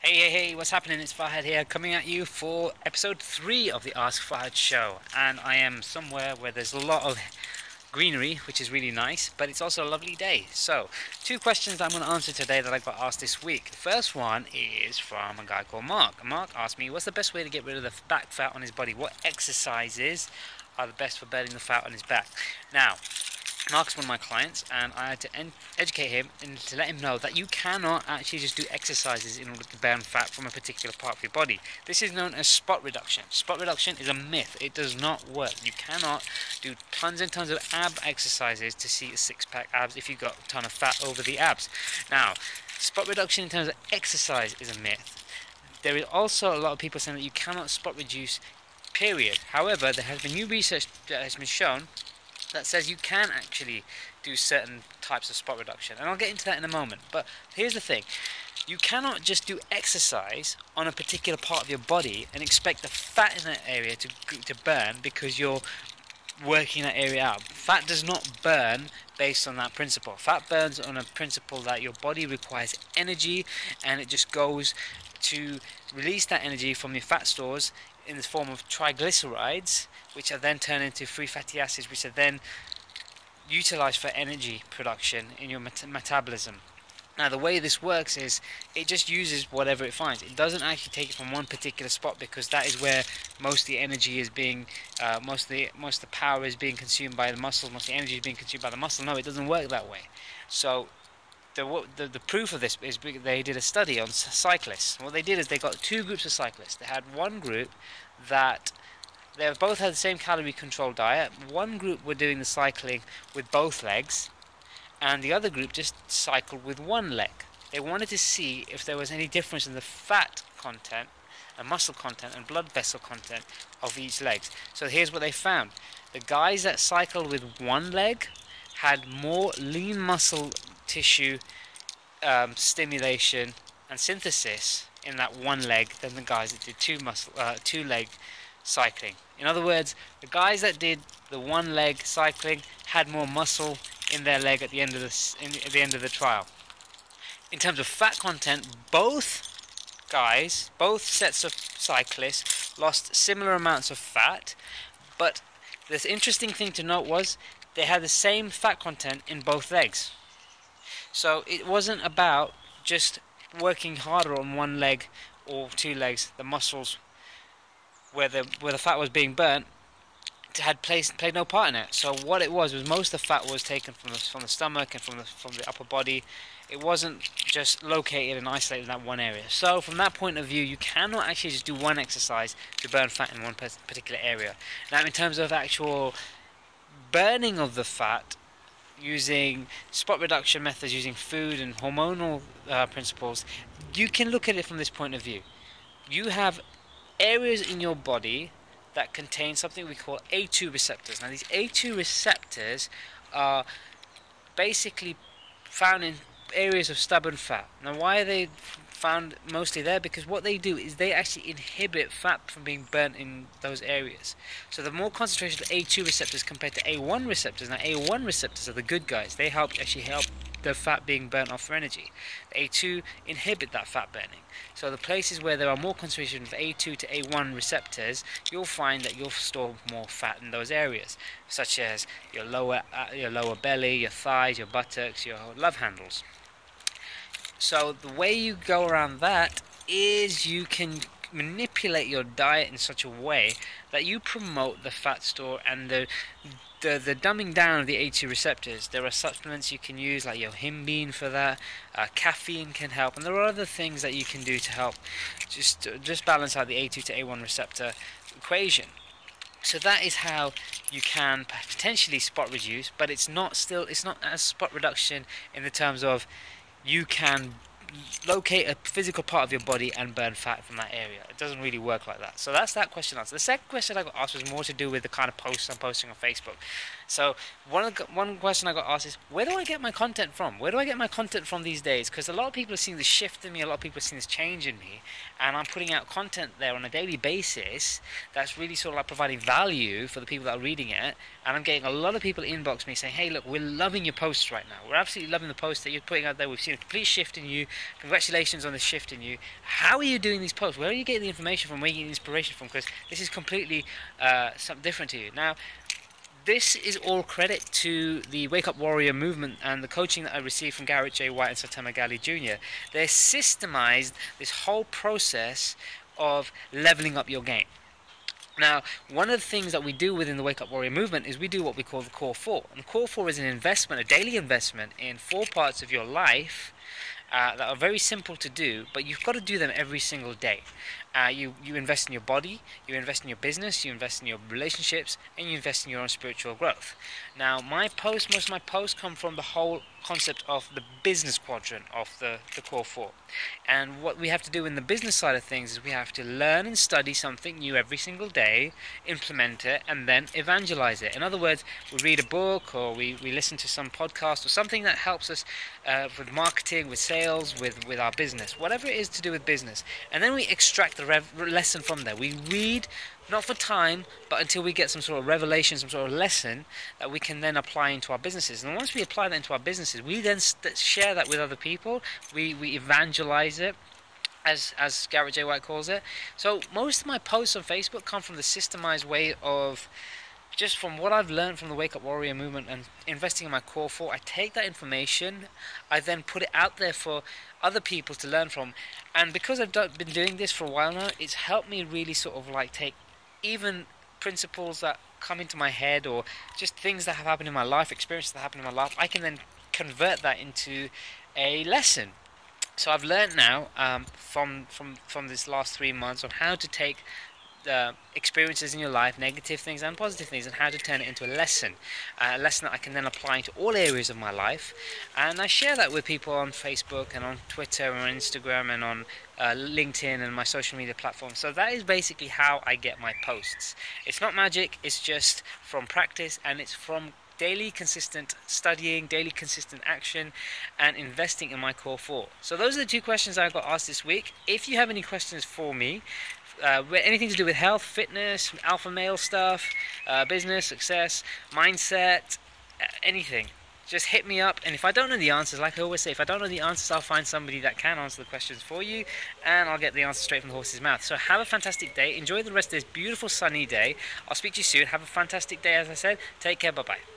Hey, what's happening? It's Fahad here, coming at you for episode 3 of the Ask Fahad show. And I am somewhere where there's a lot of greenery, which is really nice, but it's also a lovely day. So, two questions that I'm going to answer today that I got asked this week. The first one is from a guy called Mark. Mark asked me, what's the best way to get rid of the back fat on his body? What exercises are the best for burning the fat on his back? Now, Mark's one of my clients, and I had to educate him and to let him know that you cannot actually just do exercises in order to burn fat from a particular part of your body. This is known as spot reduction. Spot reduction is a myth. It does not work. You cannot do tons and tons of ab exercises to see a six-pack abs if you've got a ton of fat over the abs. Now, spot reduction in terms of exercise is a myth. There is also a lot of people saying that you cannot spot reduce, period. However, there has been new research that has been shown that says you can actually do certain types of spot reduction, and I'll get into that in a moment. But here's the thing: you cannot just do exercise on a particular part of your body and expect the fat in that area to burn because you're working that area out. Fat does not burn based on that principle. Fat burns on a principle that your body requires energy, and it just goes to release that energy from your fat stores in the form of triglycerides, which are then turned into free fatty acids, which are then utilized for energy production in your metabolism. Now, the way this works is it just uses whatever it finds. It doesn't actually take it from one particular spot, because that is where most of the energy is being, most of the power is being consumed by the muscle, most of the energy is being consumed by the muscle. No, it doesn't work that way. So the proof of this is they did a study on cyclists. What they did is they got two groups of cyclists. They had one group that they both had the same calorie control diet. One group were doing the cycling with both legs, and the other group just cycled with one leg. They wanted to see if there was any difference in the fat content and muscle content and blood vessel content of each leg. So here's what they found. The guys that cycled with one leg had more lean muscle tissue stimulation and synthesis in that one leg than the guys that did two leg cycling. In other words, the guys that did the one leg cycling had more muscle in their leg at the end of the trial. In terms of fat content, both sets of cyclists lost similar amounts of fat, but the interesting thing to note was they had the same fat content in both legs. So it wasn't about just working harder on one leg or two legs. The muscles where the fat was being burnt had played no part in it. So what it was most of the fat was taken from the stomach and from the upper body. It wasn't just located and isolated in that one area. So from that point of view, you cannot actually just do one exercise to burn fat in one particular area. Now, in terms of actual burning of the fat, using spot reduction methods, using food and hormonal principles, you can look at it from this point of view. You have areas in your body that contain something we call A2 receptors. Now, these A2 receptors are basically found in areas of stubborn fat. Now, why are they found mostly there? Because what they do is they actually inhibit fat from being burnt in those areas. So the more concentration of A2 receptors compared to A1 receptors. Now, A1 receptors are the good guys. They actually help the fat being burnt off for energy. The A2 inhibit that fat burning. So the places where there are more concentration of A2 to A1 receptors, you'll find that you'll store more fat in those areas, such as your lower belly, your thighs, your buttocks, your love handles. So the way you go around that is you can manipulate your diet in such a way that you promote the fat store and the dumbing down of the A2 receptors. There are supplements you can use, like your himbine for that. Caffeine can help, and there are other things that you can do to help just balance out the A2 to A1 receptor equation. So that is how you can potentially spot reduce, but it's not as spot reduction in the terms of you can locate a physical part of your body and burn fat from that area. It doesn't really work like that. So that's that question answered. The second question I got asked was more to do with the kind of posts I'm posting on Facebook. So one question I got asked is, where do I get my content from? Where do I get my content from these days? Because a lot of people are seeing the shift in me, a lot of people are seeing this change in me, and I'm putting out content there on a daily basis that's really sort of like providing value for the people that are reading it. And I'm getting a lot of people inbox me saying, hey, look, we're loving your posts right now. We're absolutely loving the posts that you're putting out there. We've seen a complete shift in you. Congratulations on the shift in you. How are you doing these posts? Where are you getting the information from? Where are you getting the inspiration from? Because this is completely something different to you. Now, this is all credit to the Wake Up Warrior movement and the coaching that I received from Garrett J. White and Satama Gali Jr. They systemized this whole process of leveling up your game. Now, one of the things that we do within the Wake Up Warrior movement is we do what we call the Core 4. And the Core 4 is an investment, a daily investment in 4 parts of your life that are very simple to do, but you've got to do them every single day. You invest in your body, you invest in your business, you invest in your relationships, and you invest in your own spiritual growth. Now, most of my posts come from the whole concept of the business quadrant of the Core 4. And what we have to do in the business side of things is we have to learn and study something new every single day, implement it, and then evangelize it. In other words, we read a book, or we listen to some podcast, or something that helps us with marketing, with sales, with our business, whatever it is to do with business. And then we extract the lesson from there. We read, not for time, but until we get some sort of revelation, some sort of lesson that we can then apply into our businesses. And once we apply that into our businesses, we then share that with other people. We evangelize it, as Garrett J. White calls it. So most of my posts on Facebook come from the systemized way of just from what I've learned from the Wake Up Warrior movement and investing in my Core 4. I take that information, I then put it out there for other people to learn from. And because I've been doing this for a while now, it's helped me really sort of like take even principles that come into my head, or just things that have happened in my life, experiences that happen in my life, I can then convert that into a lesson. So I've learned now from this last 3 months on how to take experiences in your life, negative things and positive things, and how to turn it into a lesson that I can then apply to all areas of my life. And I share that with people on Facebook and on Twitter and on Instagram and on LinkedIn and my social media platforms. So that is basically how I get my posts. It's not magic, it's just from practice, and it's from daily consistent studying, daily consistent action, and investing in my Core 4. So those are the 2 questions I got asked this week. If you have any questions for me, anything to do with health, fitness, alpha male stuff, business, success, mindset, anything, just hit me up. And if I don't know the answers, like I always say, if I don't know the answers, I'll find somebody that can answer the questions for you, and I'll get the answer straight from the horse's mouth. So have a fantastic day. Enjoy the rest of this beautiful sunny day. I'll speak to you soon. Have a fantastic day, as I said. Take care. Bye-bye.